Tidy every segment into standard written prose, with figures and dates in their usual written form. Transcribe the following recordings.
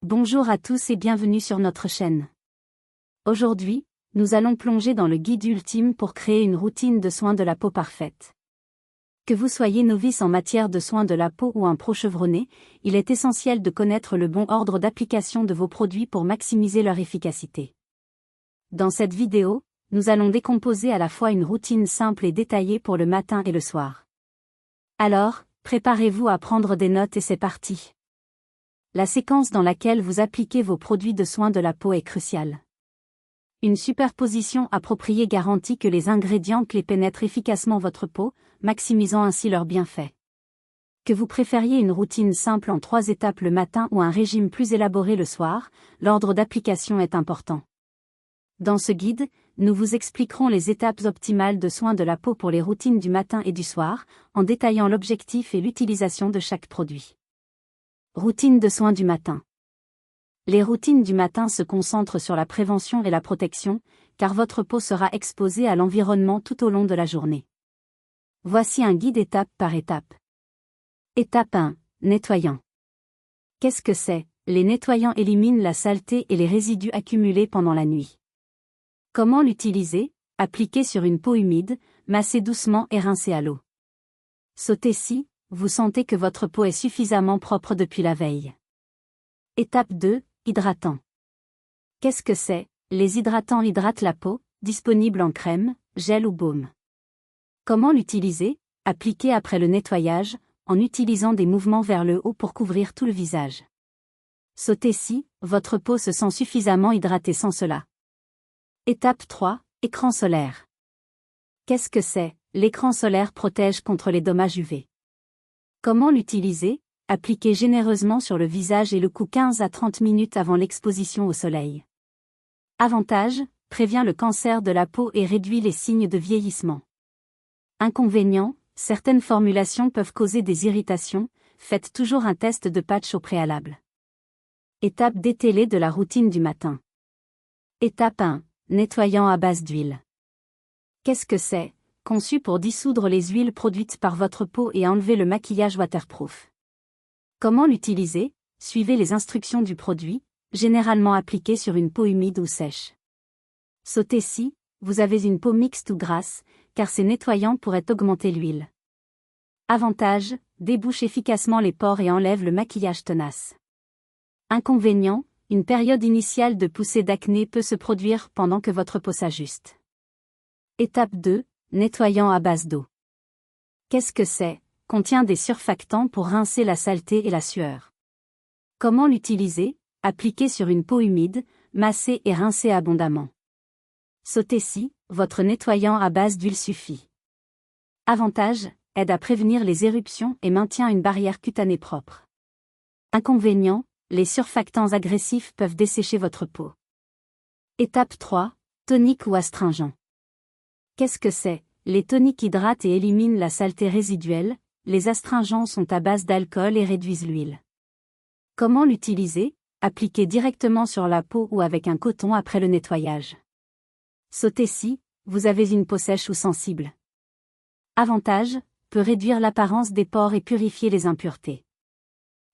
Bonjour à tous et bienvenue sur notre chaîne. Aujourd'hui, nous allons plonger dans le guide ultime pour créer une routine de soins de la peau parfaite. Que vous soyez novice en matière de soins de la peau ou un pro chevronné, il est essentiel de connaître le bon ordre d'application de vos produits pour maximiser leur efficacité. Dans cette vidéo, nous allons décomposer à la fois une routine simple et détaillée pour le matin et le soir. Alors, préparez-vous à prendre des notes et c'est parti. La séquence dans laquelle vous appliquez vos produits de soins de la peau est cruciale. Une superposition appropriée garantit que les ingrédients clés pénètrent efficacement votre peau, maximisant ainsi leurs bienfaits. Que vous préfériez une routine simple en 3 étapes le matin ou un régime plus élaboré le soir, l'ordre d'application est important. Dans ce guide, nous vous expliquerons les étapes optimales de soins de la peau pour les routines du matin et du soir, en détaillant l'objectif et l'utilisation de chaque produit. Routine de soins du matin. Les routines du matin se concentrent sur la prévention et la protection, car votre peau sera exposée à l'environnement tout au long de la journée. Voici un guide étape par étape. Étape 1. Nettoyant. Qu'est-ce que c'est? Les nettoyants éliminent la saleté et les résidus accumulés pendant la nuit. Comment l'utiliser? Appliquez sur une peau humide, massez doucement et rincez à l'eau. Sautez si vous sentez que votre peau est suffisamment propre depuis la veille. Étape 2. Hydratant. Qu'est-ce que c'est? Les hydratants hydratent la peau, disponibles en crème, gel ou baume. Comment l'utiliser? Appliquez après le nettoyage, en utilisant des mouvements vers le haut pour couvrir tout le visage. Sautez si votre peau se sent suffisamment hydratée sans cela. Étape 3. Écran solaire. Qu'est-ce que c'est? L'écran solaire protège contre les dommages UV. Comment l'utiliser? Appliquez généreusement sur le visage et le cou 15 à 30 minutes avant l'exposition au soleil. Avantage, prévient le cancer de la peau et réduit les signes de vieillissement. Inconvénient, certaines formulations peuvent causer des irritations, faites toujours un test de patch au préalable. Étape détaillée de la routine du matin. Étape 1. Nettoyant à base d'huile. Qu'est-ce que c'est? Conçu pour dissoudre les huiles produites par votre peau et enlever le maquillage waterproof. Comment l'utiliser? Suivez les instructions du produit, généralement appliqué sur une peau humide ou sèche. Sautez si vous avez une peau mixte ou grasse, car ces nettoyants pourraient augmenter l'huile. Avantage, débouche efficacement les pores et enlève le maquillage tenace. Inconvénient, une période initiale de poussée d'acné peut se produire pendant que votre peau s'ajuste. Étape 2. Nettoyant à base d'eau. Qu'est-ce que c'est? Contient des surfactants pour rincer la saleté et la sueur. Comment l'utiliser? Appliquez sur une peau humide, massez et rincez abondamment. Sautez si votre nettoyant à base d'huile suffit. Avantage, aide à prévenir les éruptions et maintient une barrière cutanée propre. Inconvénient, les surfactants agressifs peuvent dessécher votre peau. Étape 3. Tonique ou astringent. Qu'est-ce que c'est? Les toniques hydratent et éliminent la saleté résiduelle, les astringents sont à base d'alcool et réduisent l'huile. Comment l'utiliser? Appliquez directement sur la peau ou avec un coton après le nettoyage. Sautez si vous avez une peau sèche ou sensible. Avantage, peut réduire l'apparence des pores et purifier les impuretés.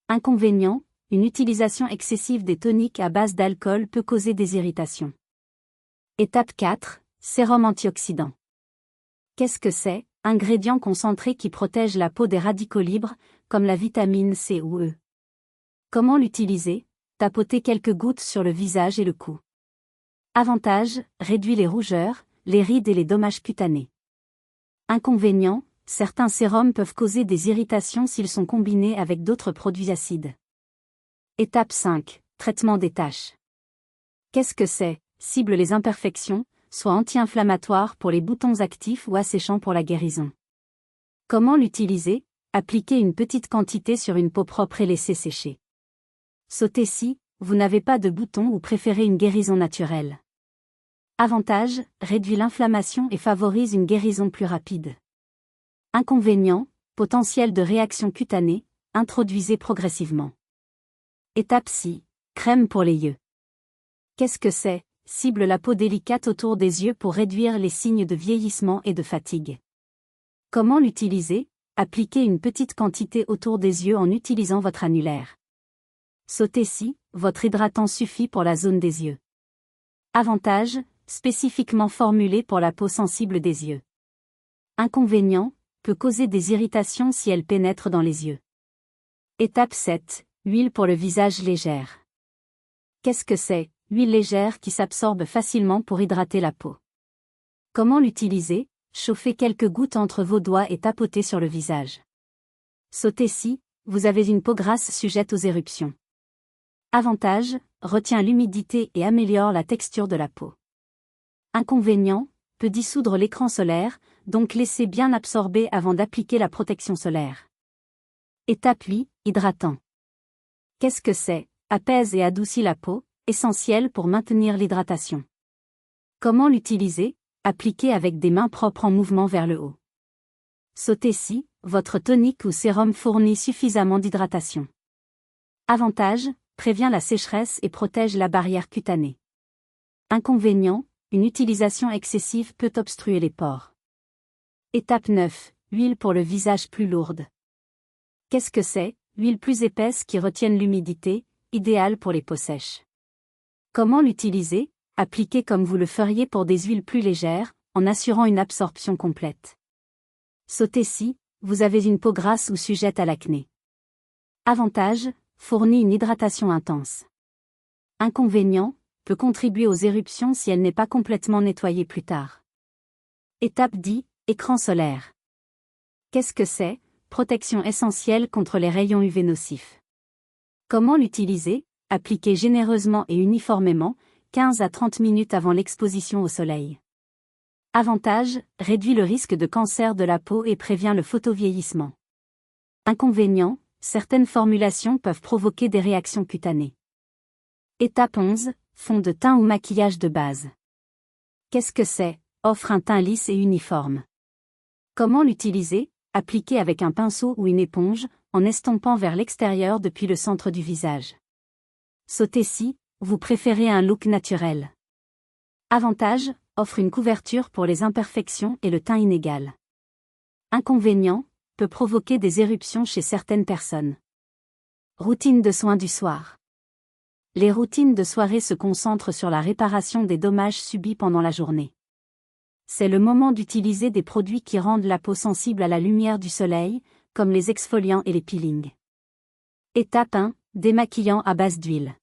Inconvénient, une utilisation excessive des toniques à base d'alcool peut causer des irritations. Étape 4. Sérum antioxydant. Qu'est-ce que c'est? Ingrédient concentré qui protège la peau des radicaux libres, comme la vitamine C ou E. Comment l'utiliser? Tapotez quelques gouttes sur le visage et le cou. Avantage, réduit les rougeurs, les rides et les dommages cutanés. Inconvénient, certains sérums peuvent causer des irritations s'ils sont combinés avec d'autres produits acides. Étape 5. Traitement des taches. Qu'est-ce que c'est? Cible les imperfections, soit anti-inflammatoire pour les boutons actifs ou asséchant pour la guérison. Comment l'utiliser? Appliquez une petite quantité sur une peau propre et laissez sécher. Sautez si vous n'avez pas de boutons ou préférez une guérison naturelle. Avantage, réduit l'inflammation et favorise une guérison plus rapide. Inconvénient, potentiel de réaction cutanée, introduisez progressivement. Étape 6. Crème pour les yeux. Qu'est-ce que c'est? Cible la peau délicate autour des yeux pour réduire les signes de vieillissement et de fatigue. Comment l'utiliser? Appliquez une petite quantité autour des yeux en utilisant votre annulaire. Sautez si votre hydratant suffit pour la zone des yeux. Avantages, spécifiquement formulé pour la peau sensible des yeux. Inconvénients, peut causer des irritations si elle pénètre dans les yeux. Étape 7, huile pour le visage légère. Qu'est-ce que c'est? Huile légère qui s'absorbe facilement pour hydrater la peau. Comment l'utiliser? Chauffez quelques gouttes entre vos doigts et tapotez sur le visage. Sautez si vous avez une peau grasse sujette aux éruptions. Avantage, retient l'humidité et améliore la texture de la peau. Inconvénient, peut dissoudre l'écran solaire, donc laissez bien absorber avant d'appliquer la protection solaire. Étape 8, hydratant. Qu'est-ce que c'est? Apaise et adoucit la peau, essentiel pour maintenir l'hydratation. Comment l'utiliser? Appliquez avec des mains propres en mouvement vers le haut. Sautez si votre tonique ou sérum fournit suffisamment d'hydratation. Avantage, prévient la sécheresse et protège la barrière cutanée. Inconvénient, une utilisation excessive peut obstruer les pores. Étape 9, huile pour le visage plus lourde. Qu'est-ce que c'est? Huile plus épaisse qui retienne l'humidité, idéale pour les peaux sèches. Comment l'utiliser? Appliquez comme vous le feriez pour des huiles plus légères, en assurant une absorption complète. Sautez si vous avez une peau grasse ou sujette à l'acné. Avantage, fournit une hydratation intense. Inconvénient, peut contribuer aux éruptions si elle n'est pas complètement nettoyée plus tard. Étape 10, écran solaire. Qu'est-ce que c'est? Protection essentielle contre les rayons UV nocifs. Comment l'utiliser? Appliquez généreusement et uniformément, 15 à 30 minutes avant l'exposition au soleil. Avantage, réduit le risque de cancer de la peau et prévient le photovieillissement. Inconvénient, certaines formulations peuvent provoquer des réactions cutanées. Étape 11, fond de teint ou maquillage de base. Qu'est-ce que c'est? Offre un teint lisse et uniforme. Comment l'utiliser? Appliquez avec un pinceau ou une éponge, en estompant vers l'extérieur depuis le centre du visage. Sautez si vous préférez un look naturel. Avantage, offre une couverture pour les imperfections et le teint inégal. Inconvénient, peut provoquer des éruptions chez certaines personnes. Routine de soins du soir. Les routines de soirée se concentrent sur la réparation des dommages subis pendant la journée. C'est le moment d'utiliser des produits qui rendent la peau sensible à la lumière du soleil, comme les exfoliants et les peelings. Étape 1, démaquillant à base d'huile.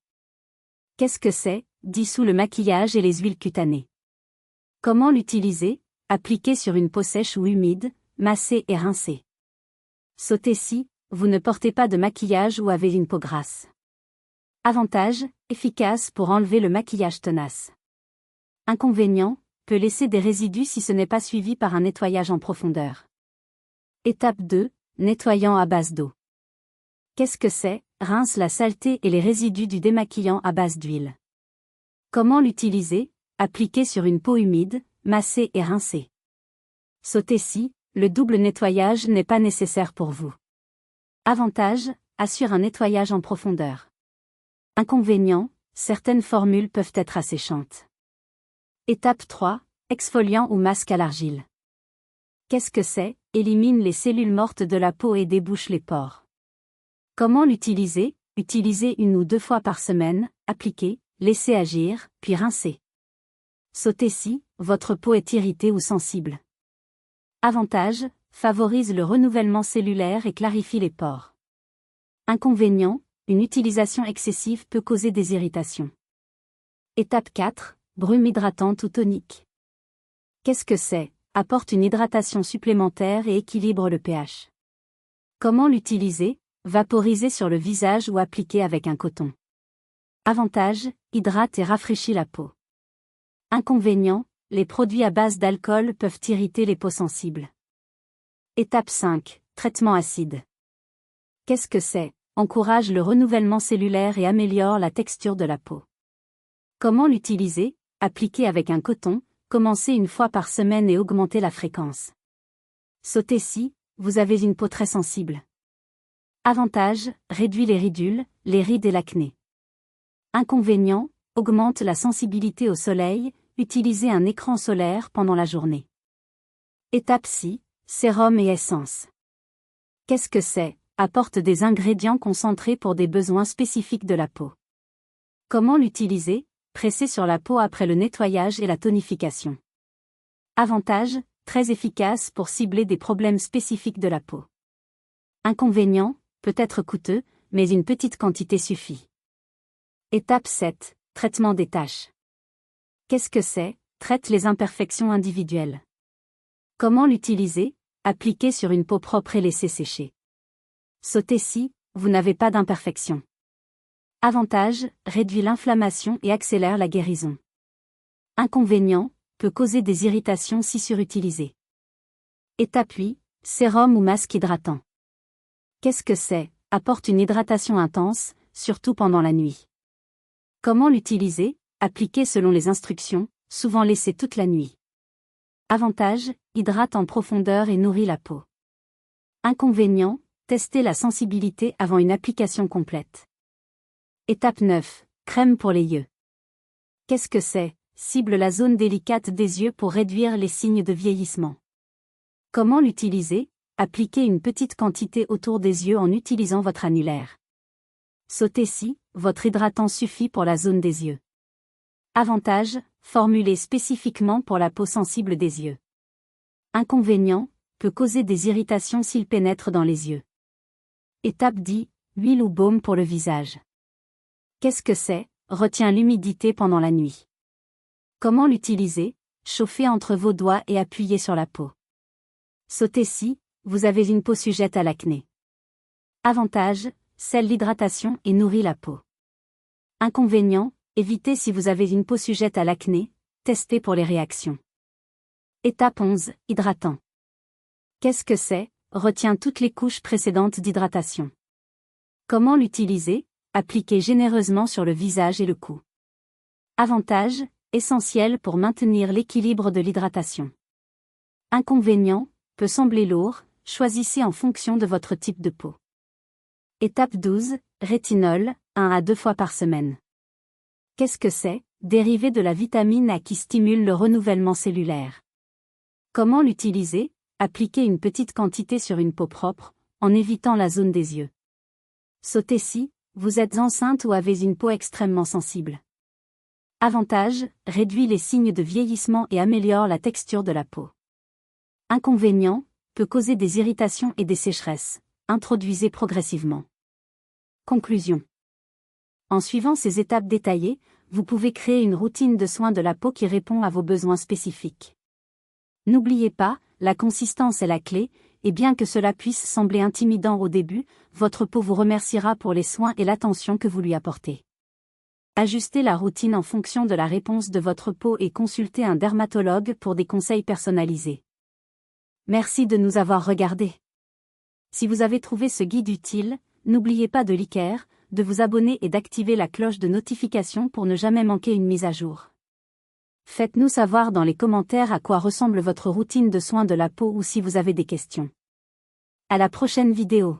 Qu'est-ce que c'est? Dissout le maquillage et les huiles cutanées. Comment l'utiliser? Appliquez sur une peau sèche ou humide, massez et rincez. Sautez si vous ne portez pas de maquillage ou avez une peau grasse. Avantage, efficace pour enlever le maquillage tenace. Inconvénient, peut laisser des résidus si ce n'est pas suivi par un nettoyage en profondeur. Étape 2, nettoyant à base d'eau. Qu'est-ce que c'est? Rince la saleté et les résidus du démaquillant à base d'huile. Comment l'utiliser? Appliquez sur une peau humide, massez et rincez. Sautez si le double nettoyage n'est pas nécessaire pour vous. Avantage, assure un nettoyage en profondeur. Inconvénient, certaines formules peuvent être asséchantes. Étape 3, exfoliant ou masque à l'argile. Qu'est-ce que c'est? Élimine les cellules mortes de la peau et débouche les pores. Comment l'utiliser? Utilisez 1 ou 2 fois par semaine, appliquez, laissez agir, puis rincez. Sautez si votre peau est irritée ou sensible. Avantage, favorise le renouvellement cellulaire et clarifie les pores. Inconvénient, une utilisation excessive peut causer des irritations. Étape 4, brume hydratante ou tonique. Qu'est-ce que c'est? Apporte une hydratation supplémentaire et équilibre le pH. Comment l'utiliser? Vaporiser sur le visage ou appliquer avec un coton. Avantage, hydrate et rafraîchit la peau. Inconvénient, les produits à base d'alcool peuvent irriter les peaux sensibles. Étape 5, traitement acide. Qu'est-ce que c'est? Encourage le renouvellement cellulaire et améliore la texture de la peau. Comment l'utiliser? Appliquer avec un coton, commencez 1 fois par semaine et augmentez la fréquence. Sautez si vous avez une peau très sensible. Avantage, réduit les ridules, les rides et l'acné. Inconvénient, augmente la sensibilité au soleil, utilisez un écran solaire pendant la journée. Étape 6, sérum et essence. Qu'est-ce que c'est? Apporte des ingrédients concentrés pour des besoins spécifiques de la peau. Comment l'utiliser? Pressez sur la peau après le nettoyage et la tonification. Avantage, très efficace pour cibler des problèmes spécifiques de la peau. Inconvénient, peut être coûteux, mais une petite quantité suffit. Étape 7. Traitement des taches. Qu'est-ce que c'est? Traite les imperfections individuelles. Comment l'utiliser? Appliquer sur une peau propre et laisser sécher. Sautez si vous n'avez pas d'imperfection. Avantage, réduit l'inflammation et accélère la guérison. Inconvénient, peut causer des irritations si surutilisé. Étape 8. Sérum ou masque hydratant. Qu'est-ce que c'est? Apporte une hydratation intense, surtout pendant la nuit. Comment l'utiliser? Appliquer selon les instructions, souvent laisser toute la nuit. Avantage, hydrate en profondeur et nourrit la peau. Inconvénient, tester la sensibilité avant une application complète. Étape 9. Crème pour les yeux. Qu'est-ce que c'est? Cible la zone délicate des yeux pour réduire les signes de vieillissement. Comment l'utiliser? Appliquez une petite quantité autour des yeux en utilisant votre annulaire. Sautez si votre hydratant suffit pour la zone des yeux. Avantage, formulé spécifiquement pour la peau sensible des yeux. Inconvénient, peut causer des irritations s'il pénètre dans les yeux. Étape 10. Huile ou baume pour le visage. Qu'est-ce que c'est? Retient l'humidité pendant la nuit. Comment l'utiliser? Chauffez entre vos doigts et appuyez sur la peau. Sautez si vous avez une peau sujette à l'acné. Avantage, scelle l'hydratation et nourrit la peau. Inconvénient, évitez si vous avez une peau sujette à l'acné, testez pour les réactions. Étape 11. Hydratant. Qu'est-ce que c'est? Retient toutes les couches précédentes d'hydratation. Comment l'utiliser? Appliquez généreusement sur le visage et le cou. Avantage, essentiel pour maintenir l'équilibre de l'hydratation. Inconvénient, peut sembler lourd, choisissez en fonction de votre type de peau. Étape 12. Rétinol, 1 à 2 fois par semaine. Qu'est-ce que c'est? Dérivé de la vitamine A qui stimule le renouvellement cellulaire. Comment l'utiliser? Appliquez une petite quantité sur une peau propre, en évitant la zone des yeux. Sautez si vous êtes enceinte ou avez une peau extrêmement sensible. Avantage, réduit les signes de vieillissement et améliore la texture de la peau. Inconvénient, peut causer des irritations et des sécheresses. Introduisez progressivement. Conclusion. En suivant ces étapes détaillées, vous pouvez créer une routine de soins de la peau qui répond à vos besoins spécifiques. N'oubliez pas, la consistance est la clé, et bien que cela puisse sembler intimidant au début, votre peau vous remerciera pour les soins et l'attention que vous lui apportez. Ajustez la routine en fonction de la réponse de votre peau et consultez un dermatologue pour des conseils personnalisés. Merci de nous avoir regardés. Si vous avez trouvé ce guide utile, n'oubliez pas de liker, de vous abonner et d'activer la cloche de notification pour ne jamais manquer une mise à jour. Faites-nous savoir dans les commentaires à quoi ressemble votre routine de soins de la peau ou si vous avez des questions. À la prochaine vidéo.